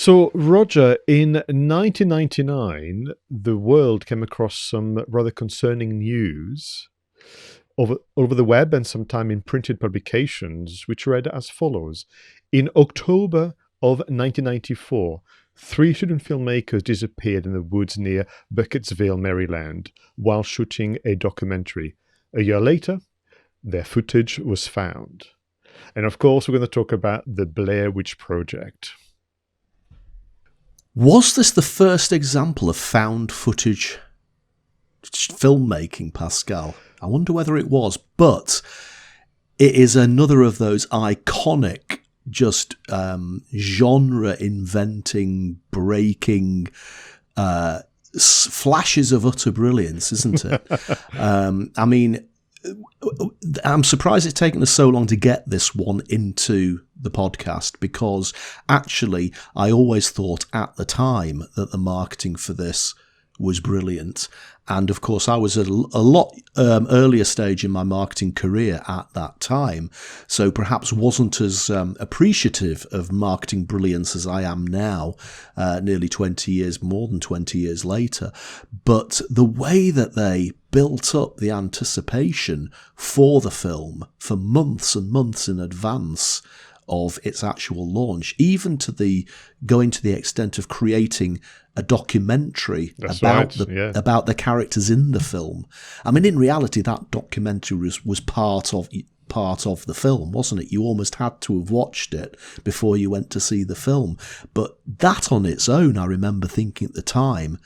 So, Roger, in 1999, the world came across some rather concerning news over the web and sometime in printed publications, which read as follows. In October of 1994, three student filmmakers disappeared in the woods near Burkittsville, Maryland, while shooting a documentary. A year later, their footage was found. And of course, we're going to talk about the Blair Witch Project. Was this the first example of found footage filmmaking, Pascal? I wonder whether it was, but it is another of those iconic, just genre-inventing, breaking flashes of utter brilliance, isn't it? I mean, I'm surprised it's taken us so long to get this one into the podcast, because actually I always thought at the time that the marketing for this was brilliant. And of course, I was at a lot earlier stage in my marketing career at that time, so perhaps wasn't as appreciative of marketing brilliance as I am now, nearly 20 years, more than 20 years later. But the way that they built up the anticipation for the film for months and months in advance of its actual launch, even to the going to the extent of creating a documentary about the characters in the film. I mean, in reality, that documentary was part of the film, wasn't it? You almost had to have watched it before you went to see the film. But that on its own, I remember thinking at the time,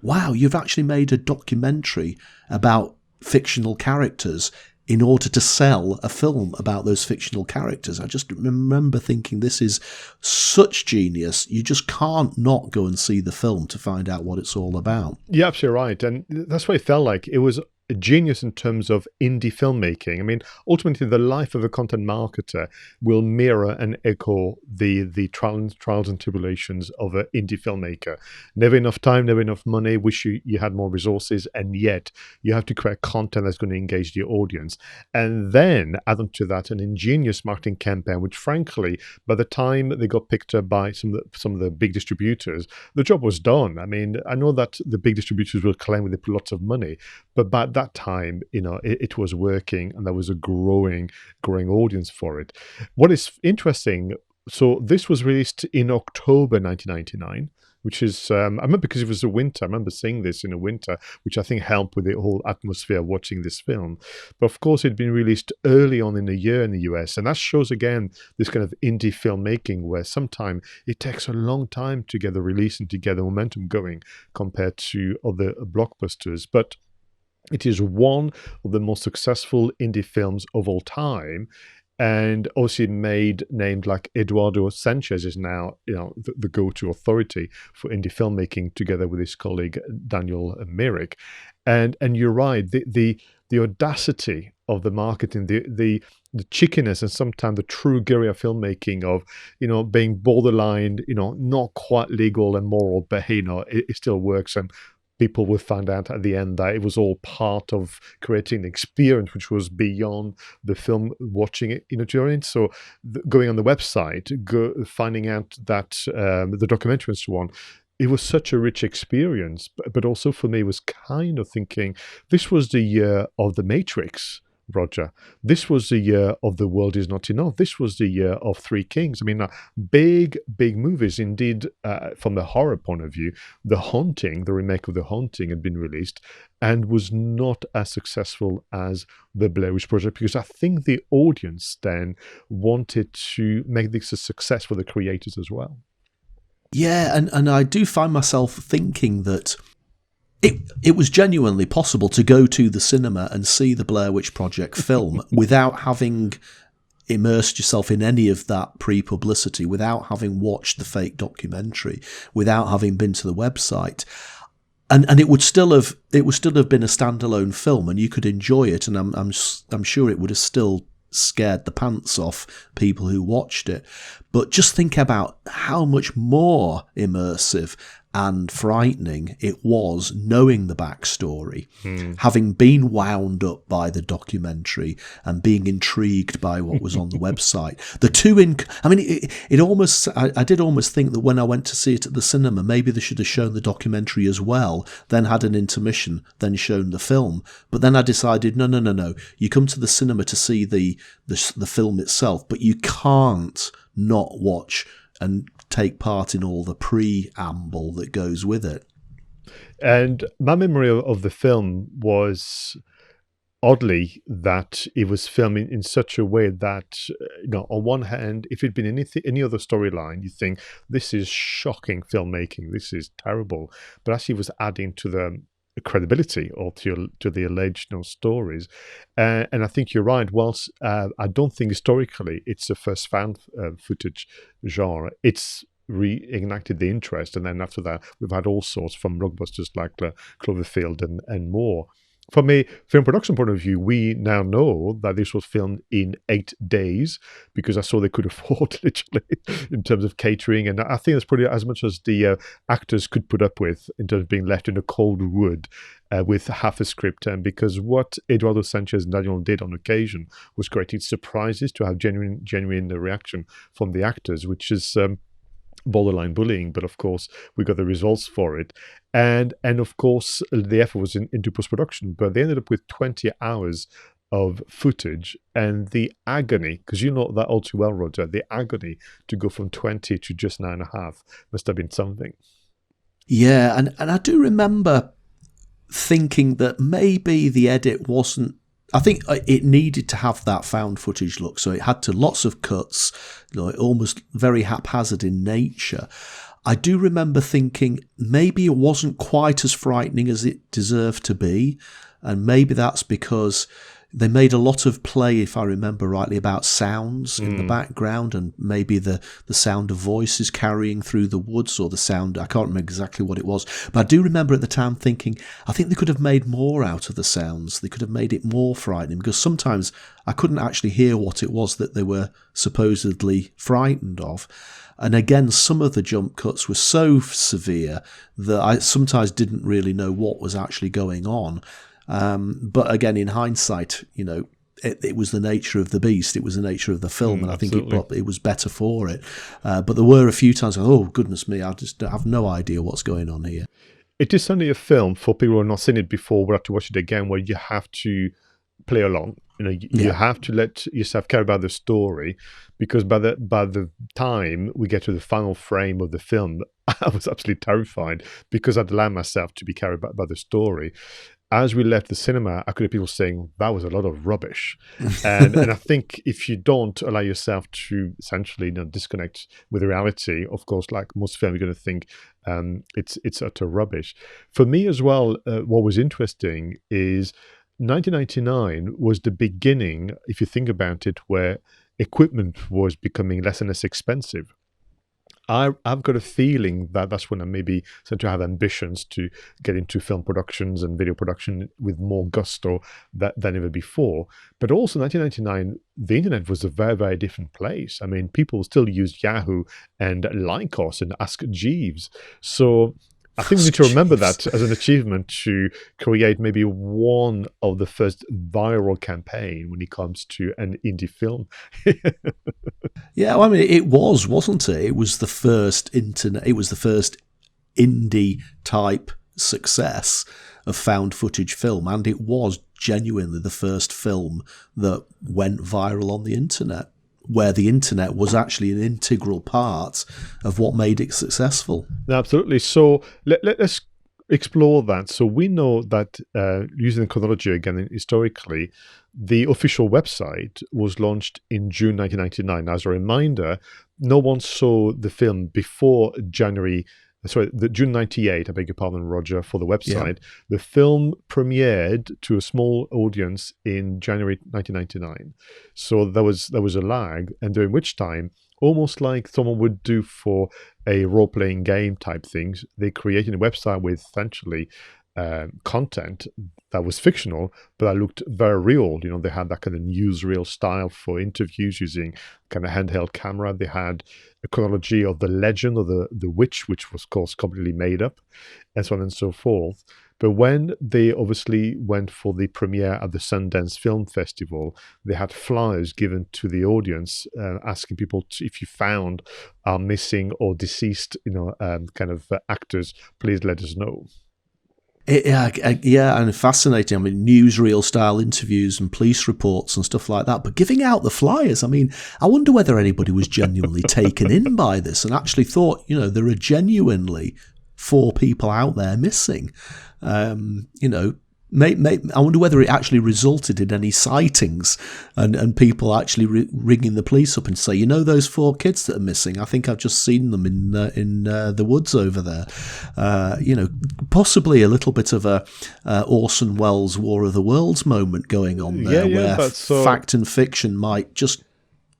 wow, you've actually made a documentary about fictional characters in order to sell a film about those fictional characters. I just remember thinking, this is such genius. You just can't not go and see the film to find out what it's all about. You're absolutely right. And that's what it felt like. It was a genius in terms of indie filmmaking. I mean, ultimately, the life of a content marketer will mirror and echo the trials and tribulations of an indie filmmaker. Never enough time, never enough money, wish you had more resources, and yet you have to create content that's going to engage the audience. And then add on to that an ingenious marketing campaign, which frankly, by the time they got picked up by some of the big distributors, the job was done. I mean, I know that the big distributors will claim they put lots of money, but by that time, it was working, and there was a growing audience for it. What is interesting, so this was released in October 1999, which is, I remember because it was the winter. I remember seeing this in the winter, which I think helped with the whole atmosphere watching this film. But of course, it'd been released early on in the year in the US. And that shows, again, this kind of indie filmmaking where sometimes it takes a long time to get the release and to get the momentum going compared to other blockbusters. But it is one of the most successful indie films of all time, and also named like Eduardo Sanchez is now the go-to authority for indie filmmaking, together with his colleague Daniel Myrick. And you're right, the audacity of the marketing, the cheekiness, and sometimes the true guerrilla filmmaking of being borderline, not quite legal and moral, but it still works. And people will find out at the end that it was all part of creating an experience which was beyond the film watching it, during. So going on the website, finding out that the documentary and so on, it was such a rich experience. But also for me, was kind of thinking, this was the year of The Matrix, Roger. This was the year of The World Is Not Enough. This was the year of Three Kings. I mean, big movies. Indeed, from the horror point of view, The Haunting, the remake of The Haunting, had been released and was not as successful as the Blair Witch Project, because I think the audience then wanted to make this a success for the creators as well. Yeah, and I do find myself thinking that it was genuinely possible to go to the cinema and see the Blair Witch Project film without having immersed yourself in any of that pre-publicity, without having watched the fake documentary, without having been to the website. And it would still have been a standalone film, and you could enjoy it, and I'm sure it would have still scared the pants off people who watched it. But just think about how much more immersive and frightening it was knowing the backstory, having been wound up by the documentary and being intrigued by what was on the website. The two it almost, I did almost think that when I went to see it at the cinema, maybe they should have shown the documentary as well, then had an intermission, then shown the film. But then I decided, no. You come to the cinema to see the film itself, but you can't not watch and take part in all the preamble that goes with it. And my memory of the film was oddly that it was filmed in such a way that, on one hand, if it'd been any other storyline, you think this is shocking filmmaking, this is terrible, but actually it was adding to the credibility or to the alleged stories. And I think you're right. Whilst I don't think historically it's the first found footage genre, it's reignited the interest. And then after that, we've had all sorts from blockbusters like Cloverfield and more. From a film production point of view, we now know that this was filmed in 8 days because that's all they could afford, literally, in terms of catering. And I think that's probably as much as the actors could put up with in terms of being left in a cold wood with half a script. And because what Eduardo Sanchez and Daniel did on occasion was creating surprises to have genuine reaction from the actors, which is borderline bullying, but of course we got the results for it, and of course the effort was into post-production, but they ended up with 20 hours of footage, and the agony, because you know that all too well, Roger, the agony to go from 20 to just 9.5 must have been something. Yeah, and I do remember thinking that maybe the edit wasn't, I think it needed to have that found footage look, so it had to lots of cuts, almost very haphazard in nature. I do remember thinking maybe it wasn't quite as frightening as it deserved to be, and maybe that's because they made a lot of play, if I remember rightly, about sounds in the background, and maybe the sound of voices carrying through the woods, or the sound, I can't remember exactly what it was. But I do remember at the time thinking, I think they could have made more out of the sounds. They could have made it more frightening, because sometimes I couldn't actually hear what it was that they were supposedly frightened of. And again, some of the jump cuts were so severe that I sometimes didn't really know what was actually going on. But again, in hindsight, it was the nature of the beast. It was the nature of the film, and I think it was better for it. But there were a few times, oh goodness me, I just have no idea what's going on here. It is certainly a film for people who have not seen it before. We'll have to watch it again, where you have to play along. You have to let yourself care about the story, because by the time we get to the final frame of the film, I was absolutely terrified because I'd allowed myself to be carried by the story. As we left the cinema, I could hear people saying that was a lot of rubbish, and I think if you don't allow yourself to essentially disconnect with reality, of course, like most films, you're going to think it's utter rubbish. For me as well, what was interesting is 1999 was the beginning, if you think about it, where equipment was becoming less and less expensive. I've got a feeling that that's when I maybe started to have ambitions to get into film productions and video production with more gusto than ever before. But also 1999, the internet was a very, very different place. I mean, people still used Yahoo and Lycos and Ask Jeeves. So I think we need to remember that as an achievement, to create maybe one of the first viral campaign when it comes to an indie film. Yeah, well, I mean, it was, wasn't it? It was the first internet. It was the first indie type success of found footage film, and it was genuinely the first film that went viral on the internet, where the internet was actually an integral part of what made it successful. Absolutely. So let's explore that. So we know that using the chronology again, historically, the official website was launched in June 1999. As a reminder, no one saw the film before June 98, I beg your pardon, Roger, for the website. Yeah. The film premiered to a small audience in January 1999. So there was a lag, and during which time, almost like someone would do for a role-playing game type things, they created a website with essentially content that was fictional, but that looked very real. They had that kind of newsreel style for interviews using kind of handheld camera. They had a chronology of the legend of the witch, which was, of course, completely made up, and so on and so forth. But when they obviously went for the premiere at the Sundance Film Festival, they had flyers given to the audience asking people if you found missing or deceased, actors, please let us know. Yeah, and fascinating. I mean, newsreel style interviews and police reports and stuff like that. But giving out the flyers, I mean, I wonder whether anybody was genuinely taken in by this and actually thought, there are genuinely 4 people out there missing. I wonder whether it actually resulted in any sightings and people actually ringing the police up and say, those 4 kids that are missing, I think I've just seen them in the woods over there. Possibly a little bit of a Orson Welles War of the Worlds moment going on there, where fact and fiction might just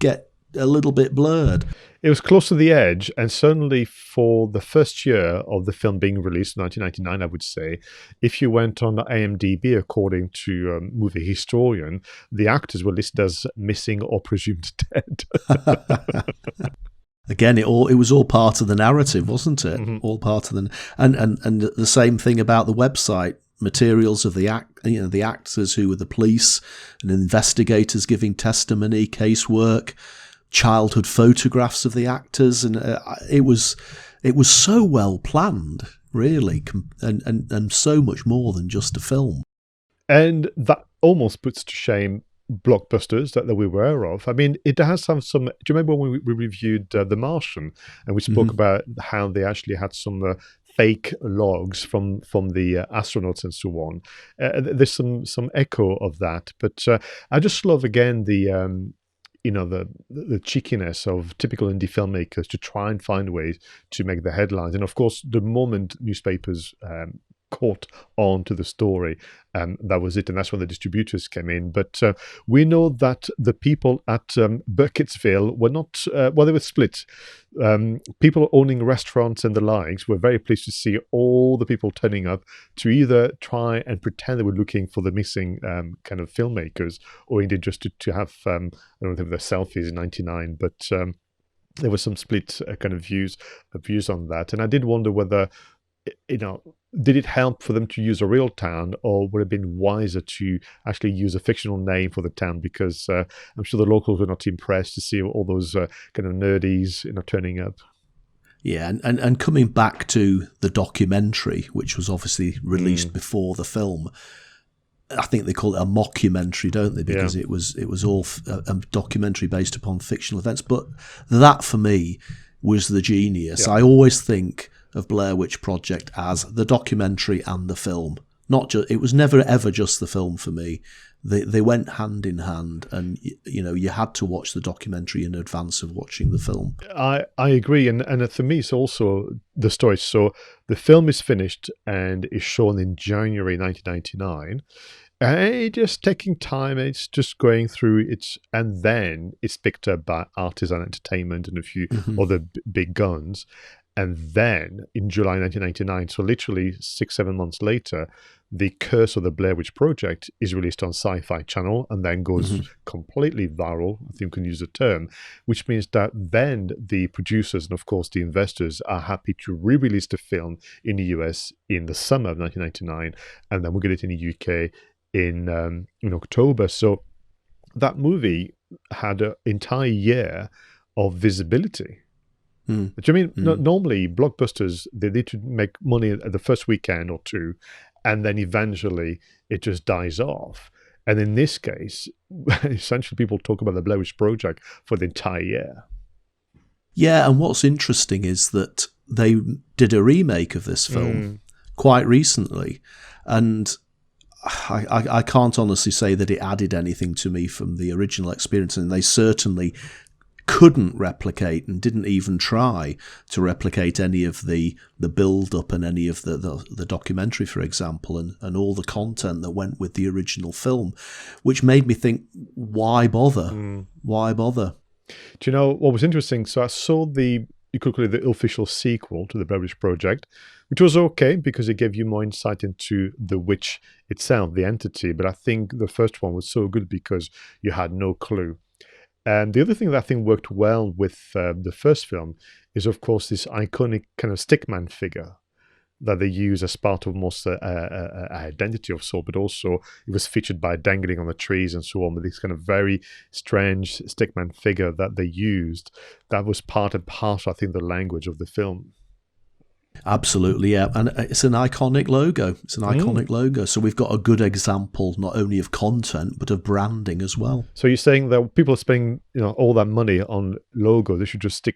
get a little bit blurred. It was close to the edge, and certainly for the first year of the film being released, 1999, I would say, if you went on IMDb, according to Movie Historian, the actors were listed as missing or presumed dead. Again, it was all part of the narrative, wasn't it? Mm-hmm. All part of and the same thing about the website. Materials of the actors who were the police and investigators giving testimony, casework, childhood photographs of the actors, and it was so well planned, really, and so much more than just a film. And that almost puts to shame blockbusters that we were aware of. I mean, it has some. Do you remember when we reviewed The Martian, and we spoke about how they actually had some fake logs from the astronauts and so on? There's some echo of that, but I just love again the cheekiness of typical indie filmmakers to try and find ways to make the headlines. And of course, the moment newspapers caught on to the story, that was it, and that's when the distributors came in. But we know that the people at Burkittsville were not, they were split. People owning restaurants and the likes were very pleased to see all the people turning up to either try and pretend they were looking for the missing kind of filmmakers, or indeed just to have, I don't know if they're selfies in 99, but there were some split kind of views on that. And I did wonder whether, did it help for them to use a real town, or would it have been wiser to actually use a fictional name for the town? Because I'm sure the locals were not impressed to see all those kind of nerdies, turning up. Yeah, and coming back to the documentary, which was obviously released before the film, I think they call it a mockumentary, don't they? Because it was all a documentary based upon fictional events. But that, for me, was the genius. Yeah. I always think of Blair Witch Project as the documentary and the film. It was never ever just the film for me. They went hand in hand, and you had to watch the documentary in advance of watching the film. I agree, and for me it's also the story. So the film is finished and is shown in January 1999. It's just taking time. It's just going through it, and then it's picked up by Artisan Entertainment and a few other big guns. And then in July 1999, so literally 6-7 months later, The Curse of the Blair Witch Project is released on Sci-Fi Channel and then goes completely viral, I think you can use the term, which means that then the producers and, of course, the investors are happy to re-release the film in the US in the summer of 1999, and then we'll get it in the UK in October. So that movie had an entire year of visibility. Do you mean normally blockbusters, they need to make money at the first weekend or two, and then eventually it just dies off? And in this case, essentially people talk about the Blair Witch Project for the entire year. Yeah, and what's interesting is that they did a remake of this film quite recently, and I can't honestly say that it added anything to me from the original experience, and they certainly couldn't replicate and didn't even try to replicate any of the build-up and any of the documentary, for example, and all the content that went with the original film, which made me think, why bother? Why bother? Do you know what was interesting? So I saw the you could call it the official sequel to the Blair Witch Project, which was okay because it gave you more insight into the witch itself, the entity. But I think the first one was so good because you had no clue. And the other thing that I think worked well with the first film is, of course, this iconic kind of stickman figure that they use as part of most identity of sort, but also it was featured by dangling on the trees and so on, with this kind of very strange stickman figure that they used that was part and parcel, I think, the language of the film. Absolutely, yeah. And it's an iconic logo. It's an iconic logo. So we've got a good example not only of content, but of branding as well. So you're saying that people are spending all that money on logo, they should just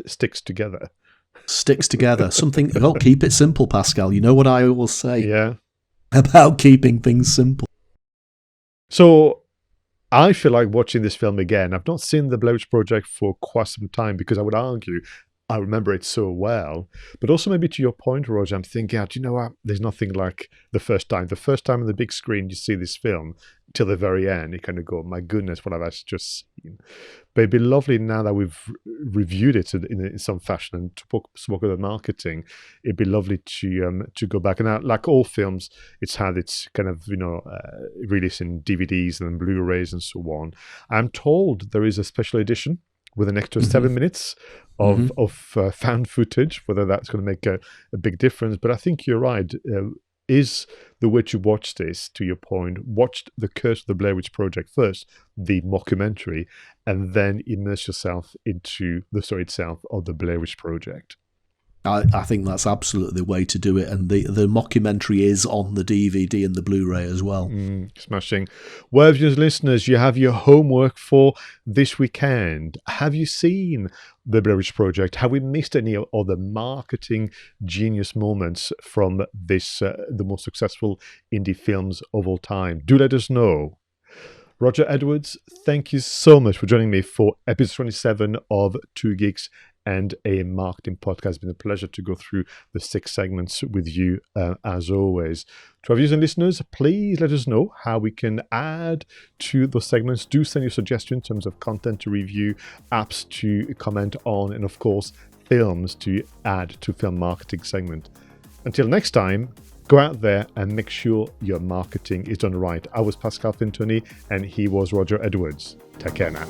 sticks together. Sticks together. Something, well, keep it simple, Pascal. You know what I always say about keeping things simple. So I feel like watching this film again. I've not seen the Blair Witch Project for quite some time because I would argue I remember it so well. But also maybe to your point, Roger, I'm thinking, do you know what? There's nothing like the first time. The first time on the big screen you see this film till the very end, you kind of go, my goodness, what have I just seen? But it'd be lovely now that we've reviewed it in some fashion and to spoke about marketing. It'd be lovely to go back. And like all films, it's had its kind of release in DVDs and Blu-rays and so on. I'm told there is a special edition with an extra 7 minutes of found footage, whether that's going to make a big difference. But I think you're right. Is the way to watch this, to your point, watch The Curse of the Blair Witch Project first, the mockumentary, and then immerse yourself into the story itself of the Blair Witch Project. I think that's absolutely the way to do it. And the mockumentary is on the DVD and the Blu-ray as well. Smashing. Well, viewers, listeners, you have your homework for this weekend. Have you seen the Blair Witch Project? Have we missed any of the marketing genius moments from this, the most successful indie films of all time? Do let us know. Roger Edwards, thank you so much for joining me for episode 27 of Two Geeks and a Marketing Podcast. It's been a pleasure to go through the 6 segments with you, as always. To our viewers and listeners, please let us know how we can add to those segments. Do send your suggestions in terms of content to review, apps to comment on, and of course, films to add to film marketing segment. Until next time, go out there and make sure your marketing is done right. I was Pascal Fintoni, and he was Roger Edwards. Take care now.